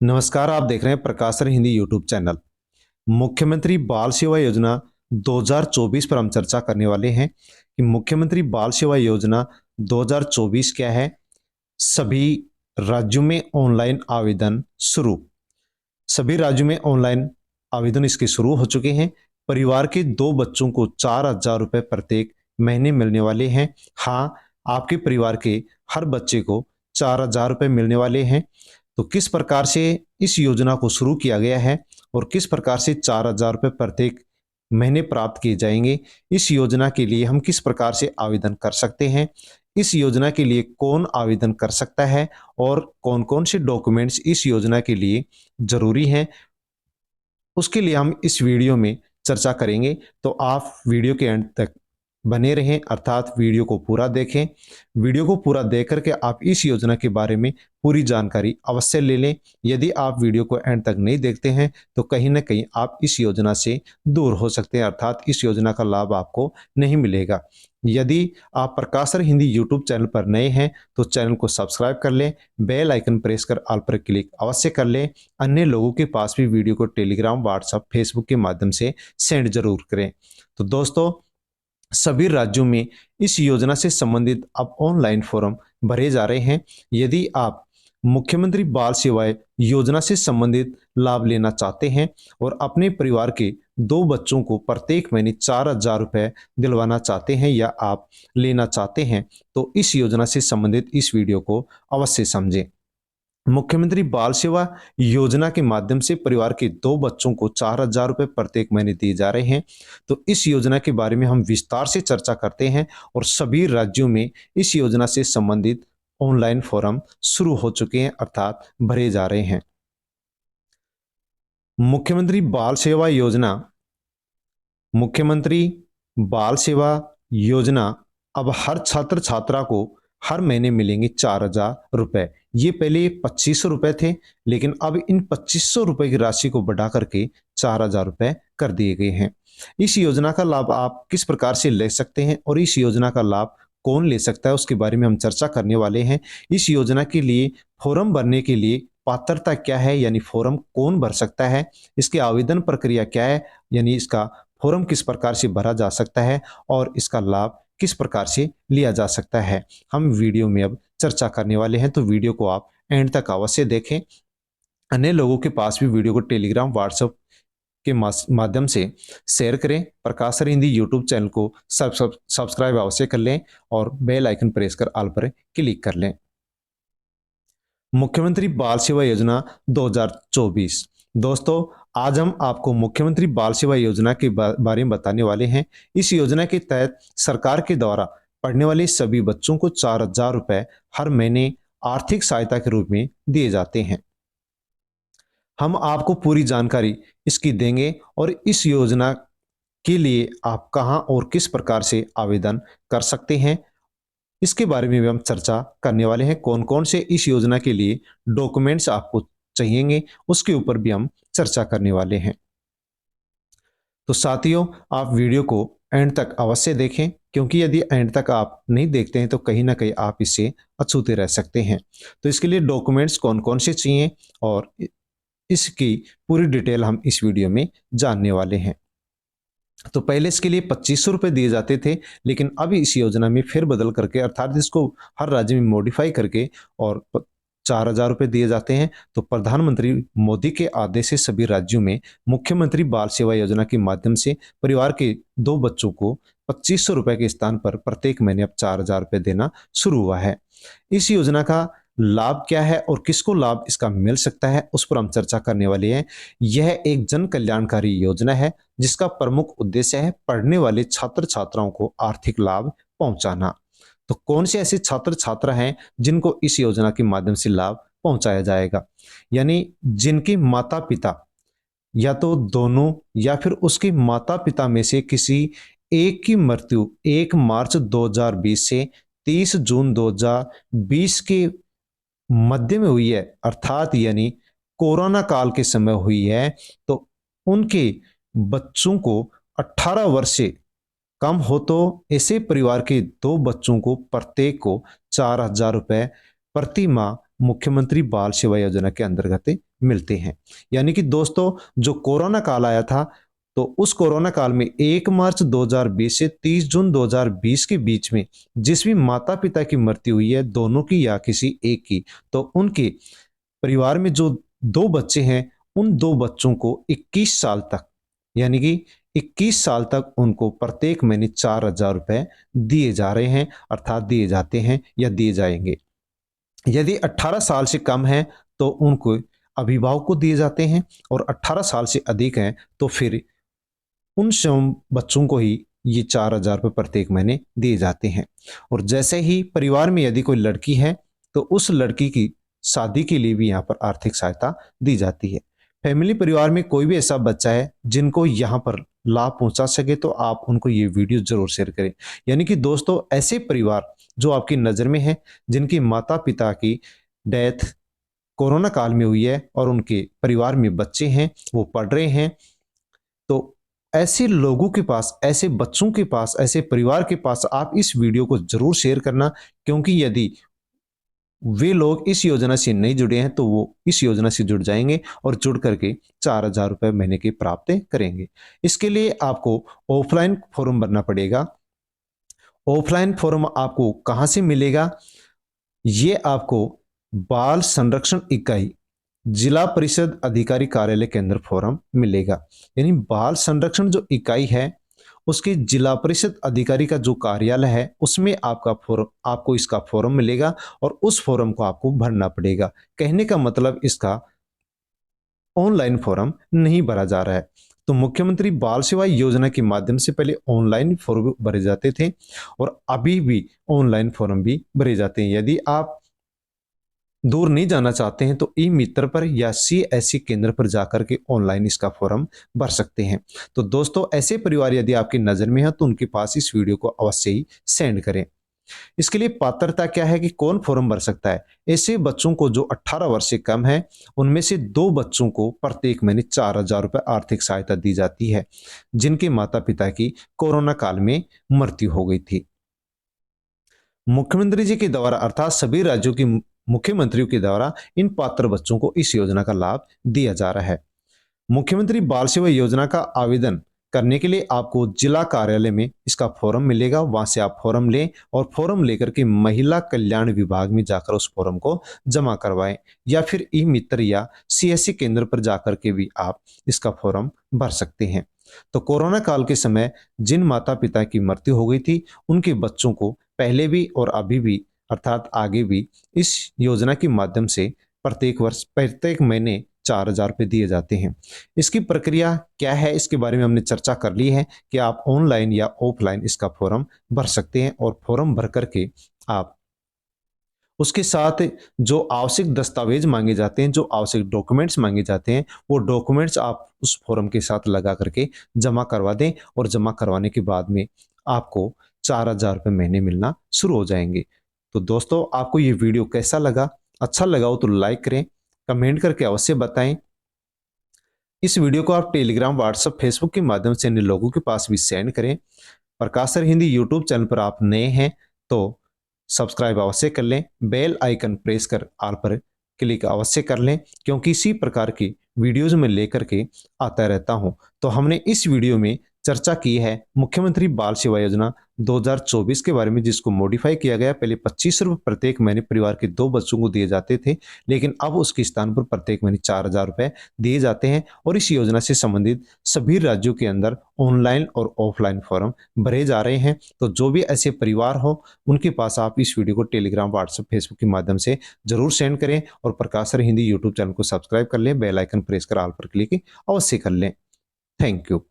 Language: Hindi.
नमस्कार, आप देख रहे हैं प्रकाशर हिंदी यूट्यूब चैनल। मुख्यमंत्री बाल सेवा योजना 2024 पर हम चर्चा करने वाले हैं कि मुख्यमंत्री बाल सेवा योजना 2024 क्या है। सभी राज्यों में ऑनलाइन आवेदन शुरू। सभी राज्यों में ऑनलाइन आवेदन इसके शुरू हो चुके हैं। परिवार के 2 बच्चों को 4,000 रुपए प्रत्येक महीने मिलने वाले हैं। हाँ, आपके परिवार के हर बच्चे को 4,000 रुपए मिलने वाले हैं। तो किस प्रकार से इस योजना को शुरू किया गया है और किस प्रकार से 4,000 रुपए प्रत्येक महीने प्राप्त किए जाएंगे, इस योजना के लिए हम किस प्रकार से आवेदन कर सकते हैं, इस योजना के लिए कौन आवेदन कर सकता है और कौन-कौन से डॉक्यूमेंट्स इस योजना के लिए ज़रूरी हैं, उसके लिए हम इस वीडियो में चर्चा करेंगे। तो आप वीडियो के अंत तक बने रहें, अर्थात वीडियो को पूरा देखें। वीडियो को पूरा देख करके आप इस योजना के बारे में पूरी जानकारी अवश्य ले लें। यदि आप वीडियो को एंड तक नहीं देखते हैं तो कहीं न कहीं आप इस योजना से दूर हो सकते हैं, अर्थात इस योजना का लाभ आपको नहीं मिलेगा। यदि आप प्रकाशर हिंदी यूट्यूब चैनल पर नए हैं तो चैनल को सब्सक्राइब कर लें, बेल आइकन प्रेस कर ऑल पर क्लिक अवश्य कर लें। अन्य लोगों के पास भी वीडियो को टेलीग्राम, व्हाट्सएप, फेसबुक के माध्यम से सेंड जरूर करें। तो दोस्तों, सभी राज्यों में इस योजना से संबंधित अब ऑनलाइन फॉर्म भरे जा रहे हैं। यदि आप मुख्यमंत्री बाल सेवाएं योजना से संबंधित लाभ लेना चाहते हैं और अपने परिवार के 2 बच्चों को प्रत्येक महीने 4,000 रुपए दिलवाना चाहते हैं या आप लेना चाहते हैं, तो इस योजना से संबंधित इस वीडियो को अवश्य समझें। मुख्यमंत्री बाल सेवा योजना के माध्यम से परिवार के 2 बच्चों को 4,000 रुपए प्रत्येक महीने दिए जा रहे हैं। तो इस योजना के बारे में हम विस्तार से चर्चा करते हैं और सभी राज्यों में इस योजना से संबंधित ऑनलाइन फॉर्म शुरू हो चुके हैं, अर्थात भरे जा रहे हैं। मुख्यमंत्री बाल सेवा योजना मुख्यमंत्री बाल सेवा योजना अब हर छात्र छात्रा को हर महीने मिलेंगे 4,000 रुपए। ये पहले 2,500 रुपए थे, लेकिन अब इन 2,500 रुपए की राशि को बढ़ा करके 4,000 रुपए कर दिए गए हैं। इस योजना का लाभ आप किस प्रकार से ले सकते हैं और इस योजना का लाभ कौन ले सकता है, उसके बारे में हम चर्चा करने वाले हैं। इस योजना के लिए फॉर्म भरने के लिए पात्रता क्या है, यानी फॉर्म कौन भर सकता है, इसकी आवेदन प्रक्रिया क्या है, यानी इसका फॉर्म किस प्रकार से भरा जा सकता है और इसका लाभ किस प्रकार से लिया जा सकता है, हम वीडियो में अब चर्चा करने वाले हैं। तो वीडियो को आप एंड तक अवश्य देखें। अन्य लोगों के पास भी वीडियो को टेलीग्राम, व्हाट्सएप के माध्यम से शेयर करें। प्रकाशर हिंदी यूट्यूब चैनल को सब्सक्राइब अवश्य कर लें और बेल आइकन प्रेस कर ऑल पर क्लिक कर लें। मुख्यमंत्री बाल सेवा योजना 2024। दोस्तों, आज हम आपको मुख्यमंत्री बाल सेवा योजना के बारे में बताने वाले हैं। इस योजना के तहत सरकार के द्वारा पढ़ने वाले सभी बच्चों को 4,000 रुपए हर महीने आर्थिक सहायता के रूप में दिए जाते हैं। हम आपको पूरी जानकारी इसकी देंगे और इस योजना के लिए आप कहां और किस प्रकार से आवेदन कर सकते हैं, इसके बारे में भी हम चर्चा करने वाले हैं। कौन-कौन से इस योजना के लिए डॉक्यूमेंट्स आपको चाहिएंगे, उसके ऊपर भी हम चर्चा करने वाले हैं। तो साथियों, आप वीडियो को एंड तक अवश्य देखें, क्योंकि यदि एंड तक आप नहीं देखते हैं तो कहीं न कहीं आप इससे अछूते रह सकते हैं। तो इसके लिए डॉक्यूमेंट्स कौन-कौन से चाहिए और इसकी पूरी डिटेल हम इस वीडियो में जानने वाले हैं। तो पहले इसके लिए 2,500 रुपए दिए जाते थे, लेकिन अब इस योजना में फिर बदल करके, अर्थात इसको हर राज्य में मॉडिफाई करके और 4,000 रुपए दिए जाते हैं। तो प्रधानमंत्री मोदी के आदेश से सभी राज्यों में मुख्यमंत्री बाल सेवा योजना के माध्यम से परिवार के 2 बच्चों को 2,500 रुपए के स्थान पर प्रत्येक महीने अब 4,000 रुपए देना शुरू हुआ है। इस योजना का लाभ क्या है और किसको लाभ इसका मिल सकता है, उस पर हम चर्चा करने वाले हैं। यह एक जन कल्याणकारी योजना है जिसका प्रमुख उद्देश्य है पढ़ने वाले छात्र छात्राओं को आर्थिक लाभ पहुंचाना। तो कौन से ऐसे छात्र छात्रा हैं जिनको इस योजना के माध्यम से लाभ पहुंचाया जाएगा, यानी जिनके माता पिता या तो दोनों या फिर उसके माता पिता में से किसी एक की मृत्यु 1 मार्च 2020 से 30 जून 2020 के मध्य में हुई है, अर्थात यानी कोरोना काल के समय हुई है, तो उनके बच्चों को 18 वर्ष से कम हो तो ऐसे परिवार के 2 बच्चों को प्रत्येक को 4,000 रुपए प्रति माह मुख्यमंत्री बाल सेवा योजना के अंतर्गत मिलते हैं। यानी कि दोस्तों जो कोरोना काल आया था, तो उस कोरोना काल में 1 मार्च 2020 से 30 जून 2020 के बीच में जिस भी माता-पिता की मृत्यु हुई है, दोनों की या किसी एक की, तो उनके परिवार में जो 2 बच्चे हैं, उन 2 बच्चों को 21 साल तक, यानी कि 21 साल तक उनको प्रत्येक महीने 4,000 रुपए दिए जा रहे हैं, अर्थात दिए जाते हैं या दिए जाएँगे। यदि 18 साल से कम है तो उनको अभिभावक को दिए जाते हैं, और 18 साल से अधिक हैं तो फिर उन बच्चों को ही ये 4,000 रुपये प्रत्येक महीने दिए जाते हैं। और जैसे ही परिवार में यदि कोई लड़की है तो उस लड़की की शादी के लिए भी यहाँ पर आर्थिक सहायता दी जाती है। फैमिली परिवार में कोई भी ऐसा बच्चा है जिनको यहाँ पर लाभ पहुंचा सके तो आप उनको ये वीडियो जरूर शेयर करें। यानी कि दोस्तों ऐसे परिवार जो आपकी नज़र में है, जिनकी माता पिता की डेथ कोरोना काल में हुई है और उनके परिवार में बच्चे हैं, वो पढ़ रहे हैं, तो ऐसे लोगों के पास, ऐसे बच्चों के पास, ऐसे परिवार के पास आप इस वीडियो को जरूर शेयर करना, क्योंकि यदि वे लोग इस योजना से नहीं जुड़े हैं तो वो इस योजना से जुड़ जाएंगे और जुड़ करके 4,000 रुपये महीने की प्राप्त करेंगे। इसके लिए आपको ऑफलाइन फॉर्म भरना पड़ेगा। ऑफलाइन फॉर्म आपको कहाँ से मिलेगा? ये आपको बाल संरक्षण इकाई, जिला परिषद अधिकारी कार्यालय के अंदर फॉर्म मिलेगा। यानी बाल संरक्षण जो इकाई है, उसके जिला परिषद अधिकारी का जो कार्यालय है, उसमें आपको इसका फॉर्म मिलेगा और उस फॉर्म को आपको भरना पड़ेगा। कहने का मतलब इसका ऑनलाइन फॉर्म नहीं भरा जा रहा है। तो मुख्यमंत्री बाल सेवा योजना के माध्यम से पहले ऑनलाइन फॉर्म भरे जाते थे और अभी भी ऑनलाइन फॉर्म भी भरे जाते हैं। यदि आप दूर नहीं जाना चाहते हैं तो ई मित्र पर या CSC केंद्र पर जाकर के ऑनलाइन इसका फॉर्म भर सकते हैं। तो दोस्तों ऐसे परिवार यदि आपकी नज़र में है तो उनके पास इस वीडियो को अवश्य ही सेंड करें। इसके लिए पात्रता क्या है कि कौन फॉर्म भर सकता है? ऐसे बच्चों को जो 18 वर्ष से कम है, उनमें से 2 बच्चों को प्रत्येक महीने 4,000 रुपये आर्थिक सहायता दी जाती है, जिनके माता पिता की कोरोना काल में मृत्यु हो गई थी। मुख्यमंत्री जी के द्वारा अर्थात सभी राज्यों की मुख्यमंत्रियों के द्वारा इन पात्र बच्चों को इस योजना का लाभ दिया जा रहा है। मुख्यमंत्री बाल सेवा योजना का आवेदन करने के लिए आपको जिला कार्यालय में इसका फॉर्म मिलेगा, वहां से आप फॉर्म लें और फॉर्म लेकर के महिला कल्याण विभाग में जाकर उस फॉर्म को जमा करवाएं, या फिर ई मित्र या CSC केंद्र पर जाकर के भी आप इसका फॉर्म भर सकते हैं। तो कोरोना काल के समय जिन माता पिता की मृत्यु हो गई थी, उनके बच्चों को पहले भी और अभी भी अर्थात आगे भी इस योजना के माध्यम से प्रत्येक वर्ष प्रत्येक महीने 4,000 रुपये दिए जाते हैं। इसकी प्रक्रिया क्या है, इसके बारे में हमने चर्चा कर ली है कि आप ऑनलाइन या ऑफलाइन इसका फॉर्म भर सकते हैं और फॉर्म भर करके आप उसके साथ जो आवश्यक दस्तावेज मांगे जाते हैं, जो आवश्यक डॉक्यूमेंट्स मांगे जाते हैं, वो डॉक्यूमेंट्स आप उस फॉर्म के साथ लगा करके जमा करवा दें और जमा करवाने के बाद में आपको 4,000 रुपये महीने मिलना शुरू हो जाएंगे। तो दोस्तों आपको ये वीडियो कैसा लगा? अच्छा लगा हो तो लाइक करें, कमेंट करके अवश्य बताएं। इस वीडियो को आप टेलीग्राम, व्हाट्सएप, फेसबुक के माध्यम से अन्य लोगों के पास भी सेंड करें। प्रकाश सर हिंदी यूट्यूब चैनल पर आप नए हैं तो सब्सक्राइब अवश्य कर लें, बेल आइकन प्रेस कर ऑल पर क्लिक अवश्य कर लें, क्योंकि इसी प्रकार की वीडियोज में लेकर के आता रहता हूं। तो हमने इस वीडियो में चर्चा की है मुख्यमंत्री बाल सेवा योजना 2024 के बारे में, जिसको मॉडिफाई किया गया। पहले 25 रुपये प्रत्येक महीने परिवार के 2 बच्चों को दिए जाते थे, लेकिन अब उसके स्थान पर प्रत्येक महीने 4,000 रुपये दिए जाते हैं और इस योजना से संबंधित सभी राज्यों के अंदर ऑनलाइन और ऑफलाइन फॉर्म भरे जा रहे हैं। तो जो भी ऐसे परिवार हो उनके पास आप इस वीडियो को टेलीग्राम, व्हाट्सएप, फेसबुक के माध्यम से जरूर सेंड करें और प्रकाश सर हिंदी यूट्यूब चैनल को सब्सक्राइब कर लें, बेल आइकन प्रेस कर ऑल पर क्लिक अवश्य कर लें। Thank you.